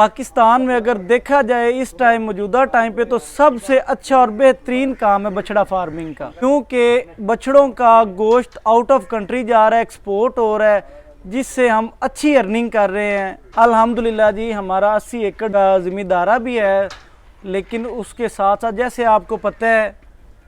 पाकिस्तान में अगर देखा जाए इस टाइम मौजूदा टाइम पे तो सबसे अच्छा और बेहतरीन काम है बछड़ा फार्मिंग का, क्योंकि बछड़ों का गोश्त आउट ऑफ कंट्री जा रहा है, एक्सपोर्ट हो रहा है, जिससे हम अच्छी अर्निंग कर रहे हैं। अल्हम्दुलिल्लाह जी, हमारा 80 एकड़ ज़मींदारा भी है, लेकिन उसके साथ साथ जैसे आपको पता है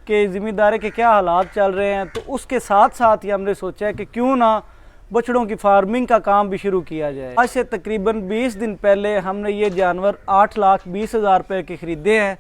कि ज़मींदारे के क्या हालात चल रहे हैं, तो उसके साथ साथ ही हमने सोचा है कि क्यों ना बछड़ों की फार्मिंग का काम भी शुरू किया जाए। आज से तकरीबन 20 दिन पहले हमने ये जानवर 8,20,000 रुपये के ख़रीदे हैं।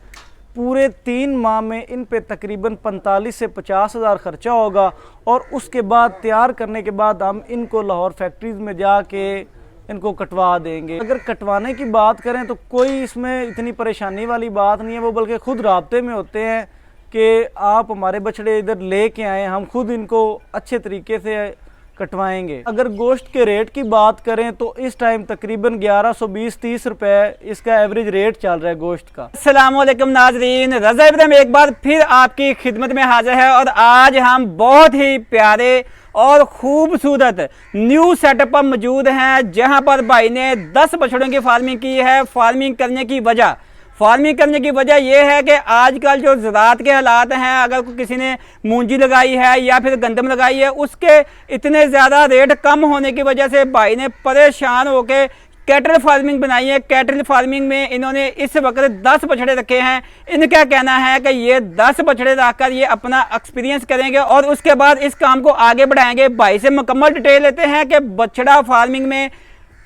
पूरे 3 माह में इन पे तकरीबन 45 से 50,000 खर्चा होगा, और उसके बाद तैयार करने के बाद हम इनको लाहौर फैक्ट्रीज़ में जाके इनको कटवा देंगे। अगर कटवाने की बात करें तो कोई इसमें इतनी परेशानी वाली बात नहीं है, वो बल्कि खुद राब्ते में होते हैं कि आप हमारे बछड़े इधर ले के आएँ, हम खुद इनको अच्छे तरीके से कटवाएंगे। अगर गोश्त के रेट की बात करें तो इस टाइम तकरीबन 1120-30 रुपए इसका एवरेज रेट चल रहा है गोश्त का। अस्सलाम वालेकुम नाजरीन, रज़ा इब्राहिम एक बार फिर आपकी खिदमत में हाजिर है, और आज हम बहुत ही प्यारे और खूबसूरत न्यू सेटअप पर मौजूद हैं, जहां पर भाई ने 10 बछड़ों की फार्मिंग की है। फार्मिंग करने की वजह यह है कि आजकल जो ज़राअत के हालात हैं, अगर किसी ने मूंजी लगाई है या फिर गंदम लगाई है, उसके इतने ज़्यादा रेट कम होने की वजह से भाई ने परेशान होकर कैटल फार्मिंग बनाई है। कैटल फार्मिंग में इन्होंने इस वक्त 10 बछड़े रखे हैं। इनका कहना है कि ये 10 बछड़े रखकर ये अपना एक्सपीरियंस करेंगे और उसके बाद इस काम को आगे बढ़ाएंगे। भाई से मुकम्मल डिटेल लेते हैं कि बछड़ा फार्मिंग में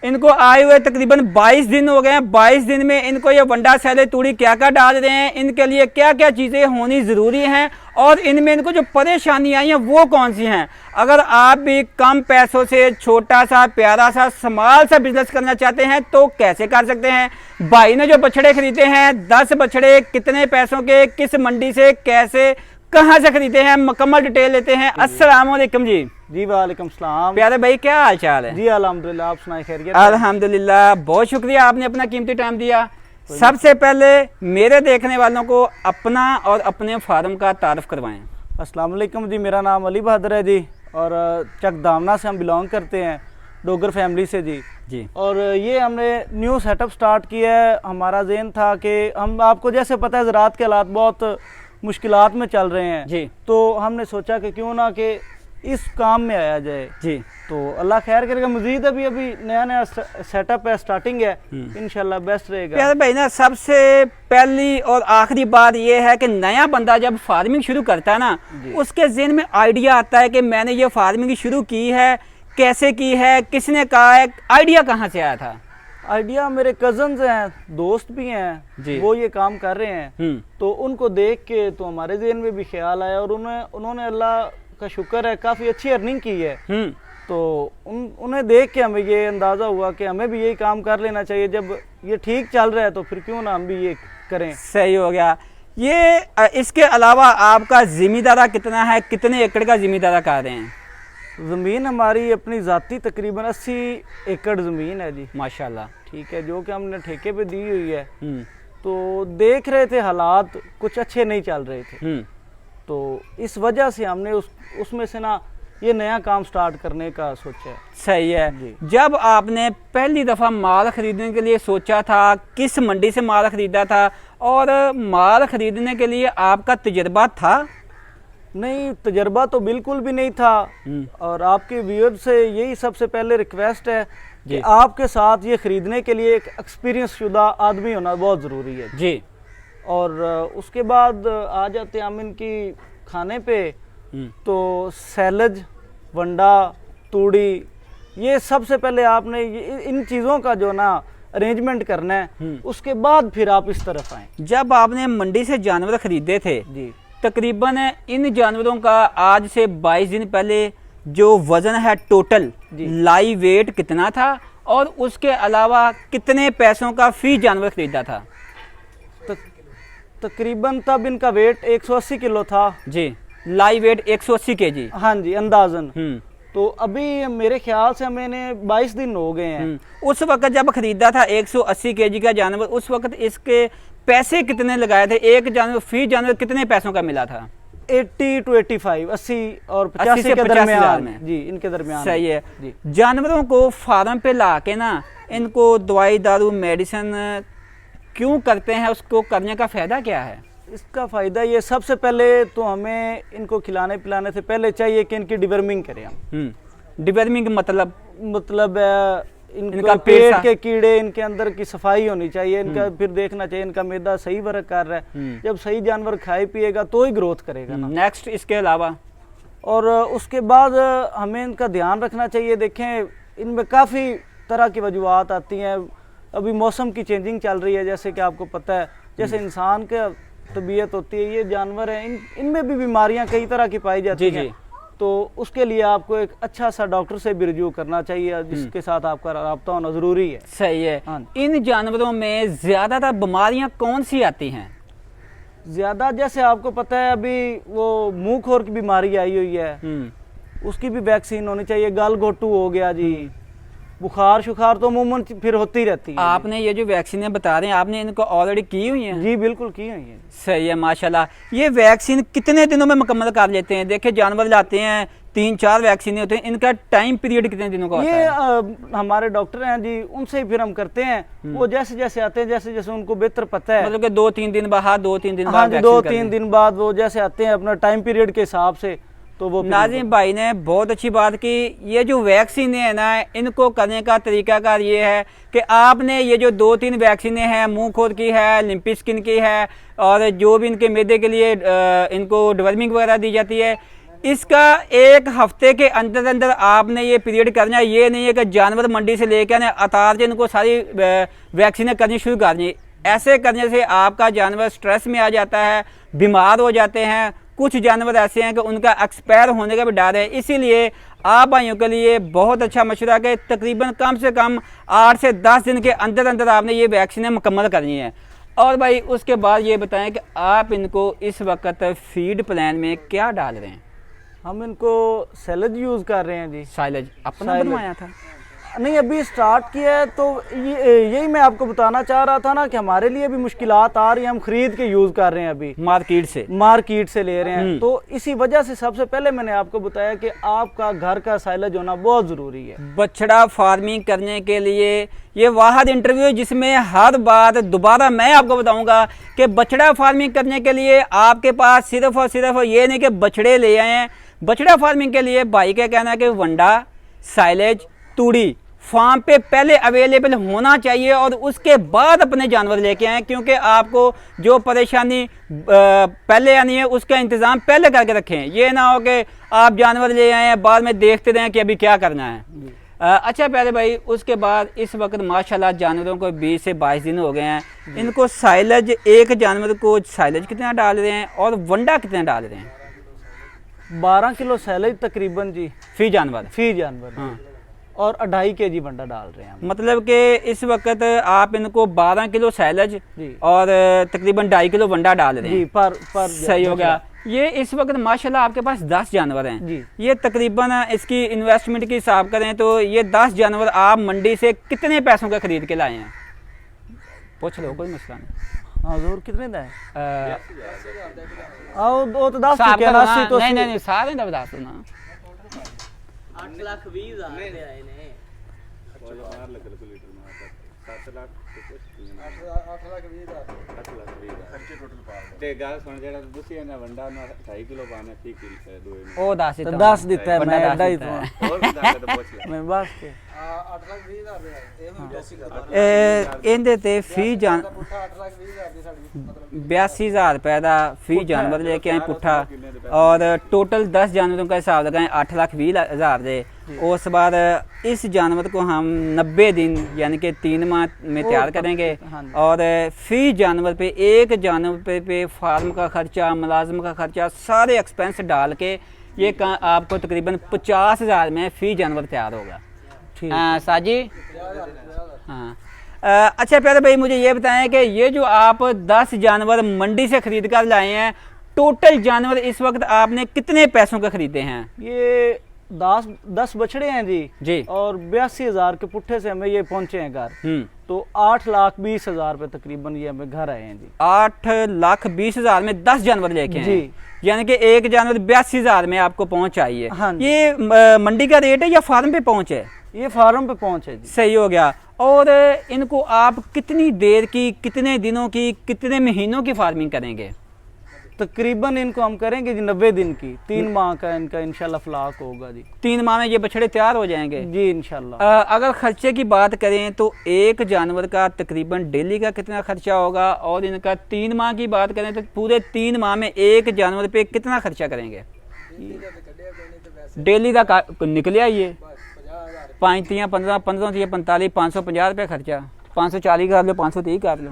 इनको आए हुए तकरीबन 22 दिन हो गए हैं। 22 दिन में इनको ये वंडा सैले तूड़ी क्या क्या डाल रहे हैं, इनके लिए क्या क्या चीज़ें होनी ज़रूरी हैं, और इनमें इनको जो परेशानी आई हैं वो कौन सी हैं। अगर आप भी कम पैसों से छोटा सा प्यारा सा स्मॉल सा बिजनेस करना चाहते हैं तो कैसे कर सकते हैं। भाई ने जो बछड़े खरीदे हैं, 10 बछड़े कितने पैसों के, किस मंडी से, कैसे, कहाँ से खरीदे हैं, मुकम्मल डिटेल लेते हैं। अस्सलाम वालेकुम जी। जी वालेकुम सलाम। प्यारे भाई, क्या हाल चाल है? जी अल्हम्दुलिल्लाह, आप सुनाए खैरियत? अल्हम्दुलिल्लाह, बहुत शुक्रिया, आपने अपना कीमती टाइम दिया। सबसे पहले मेरे देखने वालों को अपना और अपने फार्म का तारुफ करवाएं। अस्सलाम वालेकुम जी, मेरा नाम अली बहादुर है जी, और चक दामना से हम बिलोंग करते हैं, डोगर फैमिली से जी। और ये हमने न्यू सेटअप स्टार्ट किया है। हमारा ज़हन था कि हम, आपको जैसे पता है ज़राअत के हालात बहुत मुश्किलात में चल रहे हैं जी, तो हमने सोचा कि क्यों ना कि इस काम में आया जाए जी। तो अल्लाह खैर करेगा। मजीद अभी नया सेटअप है, स्टार्टिंग है, इंशाल्लाह बेस्ट रहेगा। प्यारे भाई ना, सबसे पहली और आखिरी बात यह है कि नया बंदा जब फार्मिंग शुरू करता है ना, उसके ज़हन में आइडिया आता है कि मैंने ये फार्मिंग शुरू की है, कैसे की है, किसने कहा है, आइडिया कहाँ से आया था? आइडिया मेरे कजन्स हैं, दोस्त भी हैं, वो ये काम कर रहे हैं, तो उनको देख के तो हमारे ज़हन में भी ख्याल आया, और उन्होंने अल्लाह का शुक्र है काफ़ी अच्छी अर्निंग की है। तो उन्हें देख के हमें ये अंदाज़ा हुआ कि हमें भी यही काम कर लेना चाहिए। जब ये ठीक चल रहा है तो फिर क्यों ना हम भी ये करें। सही हो गया। ये इसके अलावा आपका ज़मींदारा कितना है, कितने एकड़ का ज़मींदारा कर रहे हैं? ज़मीन हमारी अपनी ज़ाती तकरीबन 80 एकड़ ज़मीन है जी, माशाल्लाह। ठीक है, जो कि हमने ठेके पे दी हुई है। तो देख रहे थे हालात कुछ अच्छे नहीं चल रहे थे, तो इस वजह से हमने उसमें से ना ये नया काम स्टार्ट करने का सोचा है। सही है। जब आपने पहली दफ़ा माल ख़रीदने के लिए सोचा था, किस मंडी से माल ख़रीदा था, और माल ख़रीदने के लिए आपका तजर्बा था? नहीं, तजर्बा तो बिल्कुल भी नहीं था, और आपके व्यूअर्स से यही सबसे पहले रिक्वेस्ट है कि आपके साथ ये ख़रीदने के लिए एक एक्सपीरियंस शुदा आदमी होना बहुत ज़रूरी है जी। और उसके बाद आ जाते हम इनकी खाने पे, तो सैलज, वंडा, तूड़ी, ये सबसे पहले आपने इन चीज़ों का जो ना अरेंजमेंट करना है, उसके बाद फिर आप इस तरफ आए। जब आपने मंडी से जानवर खरीदे थे जी, तकरीबन इन जानवरों का आज से 22 दिन पहले जो वज़न है टोटल लाइव वेट कितना था, और उसके अलावा कितने पैसों का फी जानवर खरीदा था? तकरीबन तब इनका वेट 180 किलो था जी, लाइव वेट 180 केजी। हाँ जी, अंदाजन। तो अभी मेरे ख्याल से मैंने 22 दिन हो गए हैं। उस वक्त जब खरीदा था 180 केजी का जानवर, उस वक्त इसके पैसे कितने लगाए थे? एक जानवर, फी जानवर कितने पैसों का मिला था? 80 to 85, 80 और 80 85 से के 85,000 दरमियान में। जी, इनके दरमियान सही है। जी। जानवरों को फार्म पे ला के ना इनको दवाई दारू मेडिसिन क्यों करते हैं, उसको करने का फ़ायदा क्या है? इसका फ़ायदा ये, सबसे पहले तो हमें इनको खिलाने पिलाने से पहले चाहिए कि इनकी डिवर्मिंग करें हम। डिवर्मिंग मतलब इनका पेट पेट सा- के कीड़े, इनके अंदर की सफाई होनी चाहिए, इनका फिर देखना चाहिए इनका मैदा सही वर्क कर रहा है। जब सही जानवर खाए पिएगा तो ही ग्रोथ करेगा ना। नेक्स्ट इसके अलावा और उसके बाद हमें इनका ध्यान रखना चाहिए। देखें, इनमें काफ़ी तरह की वजूहत आती हैं। अभी मौसम की चेंजिंग चल रही है, जैसे कि आपको पता है, जैसे इंसान का तबीयत होती है, ये जानवर हैं, इनमें भी बीमारियां कई तरह की पाई जाती जी, हैं। जी। तो उसके लिए आपको एक अच्छा सा डॉक्टर से भी रिव्यू करना चाहिए, जिसके साथ आपका राब्ता होना ज़रूरी है। सही है। हाँ। इन जानवरों में ज़्यादातर बीमारियां कौन सी आती हैं? ज़्यादा जैसे आपको पता है, अभी वो मुंह खोर की बीमारी आई हुई है, उसकी भी वैक्सीन होनी चाहिए। गलघोटू हो गया जी, बुखार शुखार तो अमूमन फिर होती रहती है। आपने ये जो वैक्सीनें बता रहे हैं, आपने इनको ऑलरेडी की हुई हैं? जी बिल्कुल की हुई है। सही है, माशाल्लाह। ये वैक्सीन कितने दिनों में मुकम्मल कर लेते हैं? देखिए, जानवर लाते हैं, 3-4 वैक्सीनें होते हैं, इनका टाइम पीरियड कितने दिनों का होता ये है? हमारे डॉक्टर हैं जी, उनसे ही फिर हम करते हैं। वो जैसे जैसे आते हैं, जैसे जैसे उनको बेहतर पता है। मतलब कि 2-3 दिन बाद, 2-3 दिन हाँ बाद जी, वैक्सीन 2-3 करनी। दिन बाद वो जैसे आते हैं अपना टाइम पीरियड के हिसाब से, तो वो फिर नाज़िम भाई ने बहुत अच्छी बात की। ये जो वैक्सीन है ना, इनको करने का तरीकाकार ये है कि आपने ये जो 2-3 वैक्सीनें हैं, मुंह खोर की है, लिम्पी स्किन की है, और जो भी इनके मैदे के लिए इनको डिवर्मिंग वगैरह दी जाती है, इसका 1 हफ्ते के अंदर अंदर आपने ये पीरियड करना है। ये नहीं है कि जानवर मंडी से लेकर आने अतार इनको सारी वैक्सीनें करनी शुरू करनी। ऐसे करने से आपका जानवर स्ट्रेस में आ जाता है, बीमार हो जाते हैं। कुछ जानवर ऐसे हैं कि उनका एक्सपायर होने का भी डर है। इसीलिए आप भाइयों के लिए बहुत अच्छा मशवरा कि तकरीबन कम से कम 8 से 10 दिन के अंदर अंदर आपने ये वैक्सीनें मुकम्मल करनी है। और भाई उसके बाद ये बताएं कि आप इनको इस वक्त फीड प्लान में क्या डाल रहे हैं? हम इनको सैलड यूज़ कर रहे हैं जी। साइलेज अपना साइलेज। बनवाया था? नहीं, अभी स्टार्ट किया है। तो यही मैं आपको बताना चाह रहा था ना कि हमारे लिए भी मुश्किलात आ रही हैं, हम खरीद के यूज़ कर रहे हैं, अभी मार्केट से ले रहे हैं। तो इसी वजह से सबसे पहले मैंने आपको बताया कि आपका घर का साइलेज होना बहुत ज़रूरी है। बछड़ा फार्मिंग करने के लिए ये वाहद इंटरव्यू है जिसमें हर बात दोबारा मैं आपको बताऊंगा कि बछड़ा फार्मिंग करने के लिए आपके पास सिर्फ और सिर्फ ये नहीं कि बछड़े ले आए हैं। बछड़ा फार्मिंग के लिए भाई का कहना है कि वंडा, साइलेज, तूड़ी फार्म पे पहले अवेलेबल होना चाहिए और उसके बाद अपने जानवर लेके आएँ, क्योंकि आपको जो परेशानी पहले आनी है उसका इंतज़ाम पहले करके रखें। ये ना हो कि आप जानवर ले आए हैं बाद में देखते रहें कि अभी क्या करना है। अच्छा प्यारे भाई, उसके बाद इस वक्त माशाल्लाह जानवरों को 20 से 22 दिन हो गए हैं। इनको साइलेज, एक जानवर को साइलेज कितना डाल रहे हैं और वंडा कितना डाल रहे हैं? 12 किलो सैलेज तकरीबन जी फी जानवर। हाँ। और 2.5 kg वंडा डाल रहे हैं। मतलब कि इस वक्त आप इनको 12 किलो सैलेज जी और तकरीबन 2.5 किलो वंडा डाल रहे हैं जी पर सही हो गया। ये इस वक्त माशाल्लाह आपके पास 10 जानवर हैं जी। ये तकरीबन इसकी इन्वेस्टमेंट की हिसाब करें तो ये 10 जानवर आप मंडी से कितने पैसों का खरीद के लाए हैं? पूछ लो, कोई मसला नहीं। हाँ जोर कितने का है? आओ वो तो 10 साहब के का 80 तो नहीं सारे का बता दो ना। 8,20,000 ਦੇ ਆਏ ਨੇ। 8,20,000 ਤੇ ਗੱਲ ਸੁਣ, ਜਿਹੜਾ ਤੁਸੀਂ ਇਹਨਾਂ ਵੰਡਾ ਉਹਨਾਂ 2.5 ਕਿਲੋ ਪਾਣਾ ਠੀਕ ਹੈ ਦੋਏ ਨੂੰ ਉਹ ਦੱਸ तो 10 ਦਿੱਤਾ ਹੈ, वंडा मैं दस एडा ही ਦਿੱਤਾ तो है। ਹੋਰ ਬਤਾ ਕੇ ਪੁੱਛ ਲੈ मैं बस के 8,20,000 ਦੇ ਆਏ। ਇਹ ਹੁਣ 82,000 ਇਹਦੇ ਤੇ ਫੀ ਜਾਨ ਪੁੱਠਾ 8,20,000 ਦੀ ਸਾਡੀ ਮਤਲਬ 82,000 रुपए का फी जानवर लेके आए पुट्ठा और टोटल 10 जानवरों का हिसाब लगाएं 8,20,000 दे। उस बाद इस जानवर को हम 90 दिन यानी कि 3 माह में तैयार करेंगे और फी जानवर पे एक जानवर पे फार्म का खर्चा, मुलाजम का खर्चा, सारे एक्सपेंस डाल के ये आपको तकरीबन 50,000 में फी जानवर तैयार होगा। ठीक साजी हाँ। अच्छा प्यारे भाई, मुझे ये बताएं कि ये जो आप 10 जानवर मंडी से खरीद कर लाए हैं, टोटल जानवर इस वक्त आपने कितने पैसों के खरीदे हैं? ये 10 बछड़े हैं जी जी और 82,000 के पुट्ठे से हमें ये पहुंचे हैं घर। तो 8,20,000 रुपये तकरीबन ये हमें घर आए हैं जी। 8,20,000 में 10 जानवर लेके आए जी। हैं। यानी कि एक जानवर 82,000 में आपको पहुंच आई है। हाँ जी। ये मंडी का रेट है या फार्म पे पहुंच है? ये फार्म पे पहुंचे जी। सही हो गया। और इनको आप कितनी देर की, कितने दिनों की, कितने महीनों की फार्मिंग करेंगे? तकरीबन इनको हम करेंगे जी 90 दिन की, 3 माह का इनका इंशाल्लाह फ्लाक होगा जी। 3 माह में ये बछड़े तैयार हो जाएंगे जी इंशाल्लाह। अगर खर्चे की बात करें तो एक जानवर का तकरीबन डेली का कितना खर्चा होगा, और इनका 3 माह की बात करें तो पूरे 3 माह में एक जानवर पे कितना खर्चा करेंगे? डेली का निकले आइए 5 3 15 15 3 45 550 रुपये खर्चा, 540 कर लो, 530 कर लो।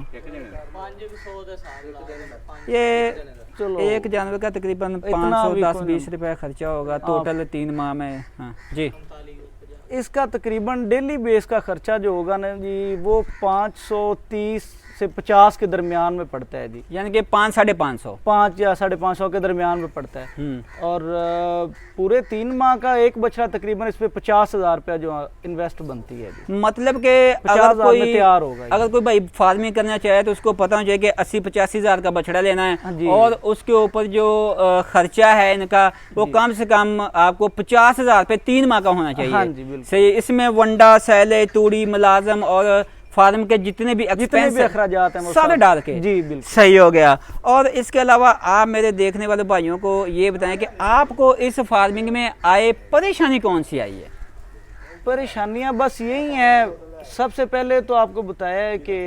ये चलो एक जानवर का तकरीबन इतना भी 510-20 रुपए खर्चा होगा टोटल 3 माह में। हाँ जी। इसका तकरीबन डेली बेस का खर्चा जो होगा ना जी वो 530 से 50 के दरमियान में पड़ता है जी। यानी कि 5-550 5 या 550 के दरमियान में पड़ता है। और पूरे 3 माह का एक बछड़ा तकरीबन इस पे 50,000 रुपया जो इन्वेस्ट बनती है जी। मतलब कि 50,000 में तैयार होगा। अगर कोई भाई फार्मिंग करना चाहे तो उसको पता हो जाए कि 80-85 हज़ार का बछड़ा लेना हाँ है, जी। और उसके ऊपर जो खर्चा है इनका वो कम से कम आपको 50,000 रुपये 3 माह का होना चाहिए। हाँ जी बिल्कुल सही। इसमें वंडा, सैले, तूड़ी, मुलाजम और फार्म के जितने भी अखराजात हैं वो सारे सब डाल के। जी बिल्कुल सही हो गया। और इसके अलावा आप मेरे देखने वाले भाइयों को ये बताएं कि आपको इस फार्मिंग में आए परेशानी कौन सी आई है? परेशानियां बस यही हैं। सबसे पहले तो आपको बताया है कि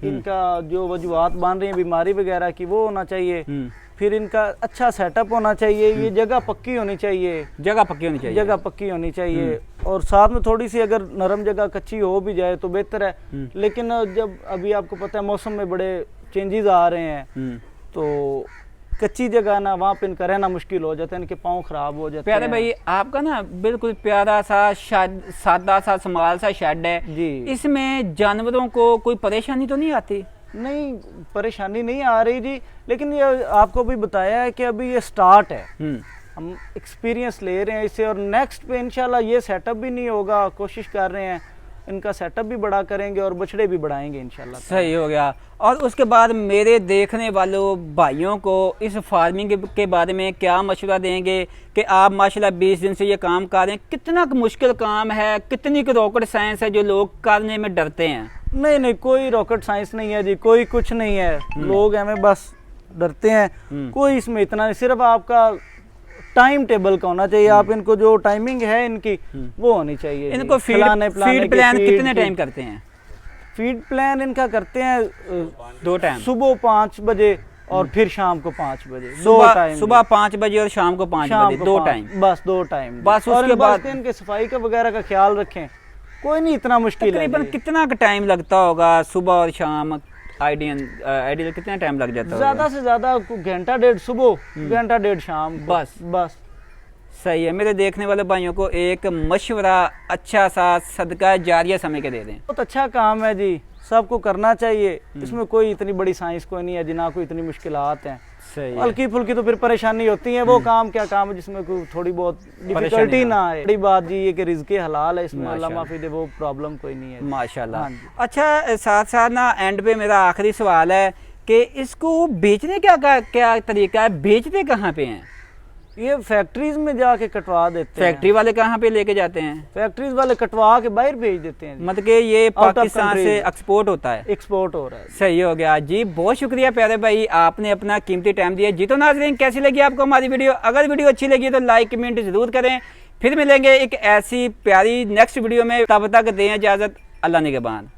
इनका जो वजूहात बन रही हैं बीमारी वगैरह की वो होना चाहिए। फिर इनका अच्छा सेटअप होना चाहिए, ये जगह पक्की होनी चाहिए, जगह पक्की होनी चाहिए। जगह पक्की होनी चाहिए। और साथ में थोड़ी सी अगर नरम जगह कच्ची हो भी जाए तो बेहतर है। लेकिन जब अभी आपको पता है मौसम में बड़े चेंजेस आ रहे हैं तो कच्ची जगह ना वहाँ पे इनका रहना मुश्किल हो जाता है, इनके पाँव खराब हो जाते हैं। प्यारे भाई आपका ना बिल्कुल प्यारा सा सादा सा स्मॉल सा शेड है जी। इसमें जानवरों को कोई परेशानी तो नहीं आती? नहीं परेशानी नहीं आ रही जी, लेकिन ये आपको भी बताया है कि अभी ये स्टार्ट है, हम एक्सपीरियंस ले रहे हैं इससे। और नेक्स्ट पे इंशाल्लाह ये सेटअप भी नहीं होगा, कोशिश कर रहे हैं इनका सेटअप भी बड़ा करेंगे और बछड़े भी बढ़ाएंगे इंशाल्लाह। सही हो गया। और उसके बाद मेरे देखने वालों भाइयों को इस फार्मिंग के बारे में क्या मशवरा देंगे कि आप माशाल्लाह 20 दिन से ये काम कर रहे हैं, कितना मुश्किल काम है, कितनी रॉकेट साइंस है जो लोग करने में डरते हैं? नहीं नहीं कोई रॉकेट साइंस नहीं है जी, कोई कुछ नहीं है। लोग हमें बस डरते हैं, कोई इसमें इतना नहीं। सिर्फ आपका टाइम टेबल का होना चाहिए। आप इनको जो टाइमिंग है इनकी वो होनी चाहिए। इनको फीड प्लान कितने टाइम करते हैं? फीड प्लान इनका करते हैं 2 टाइम, सुबह 5 बजे और फिर शाम को 5 बजे। सुबह 5 बजे और शाम को 5 बजे, 2 टाइम, बस 2 टाइम बस। उसके बाद इनके सफाई का वगैरह का ख्याल रखें, कोई नहीं इतना मुश्किल है। तकरीबन कितना का टाइम लगता होगा सुबह और शाम? आइडियल कितना टाइम लग जाता है? ज्यादा से ज्यादा घंटा 1.5 सुबह, घंटा 1.5 शाम, बस। सही है। मेरे देखने वाले भाइयों को एक मशवरा अच्छा सा सदका जारिया समय के दे दें। बहुत अच्छा काम है जी, सबको करना चाहिए। इसमें कोई इतनी बड़ी साइंस कोई नहीं है जी, ना कोई इतनी मुश्किलात हैं। सही। हल्की फुल्की तो फिर परेशानी होती है, वो काम क्या काम है जिसमें कोई थोड़ी बहुत डिफिकल्टी ना आए। बड़ी बात जी ये कि रिज़्क़े हलाल है, इसमें अल्लाह माफी दे, वो प्रॉब्लम कोई नहीं है माशाल्लाह। अच्छा साथ साथ ना एंड पे मेरा आखिरी सवाल है कि इसको बेचने क्या तरीका है, बेचते कहाँ पे हैं? ये फैक्ट्रीज में जाके कटवा देते हैं। फैक्ट्री वाले कहाँ पे लेके जाते हैं? फैक्ट्रीज वाले कटवा के बाहर भेज देते हैं। मतलब कि ये पाकिस्तान से एक्सपोर्ट होता है? एक्सपोर्ट हो रहा है। सही हो गया जी। बहुत शुक्रिया प्यारे भाई, आपने अपना कीमती टाइम दिया जी। तो नाज़रीन कैसी लगी आपको हमारी वीडियो? अगर वीडियो अच्छी लगी तो लाइक कमेंट जरूर करें। फिर मिलेंगे एक ऐसी प्यारी नेक्स्ट वीडियो में, तब तक दें इजाज़त। अल्लाह निगहबान।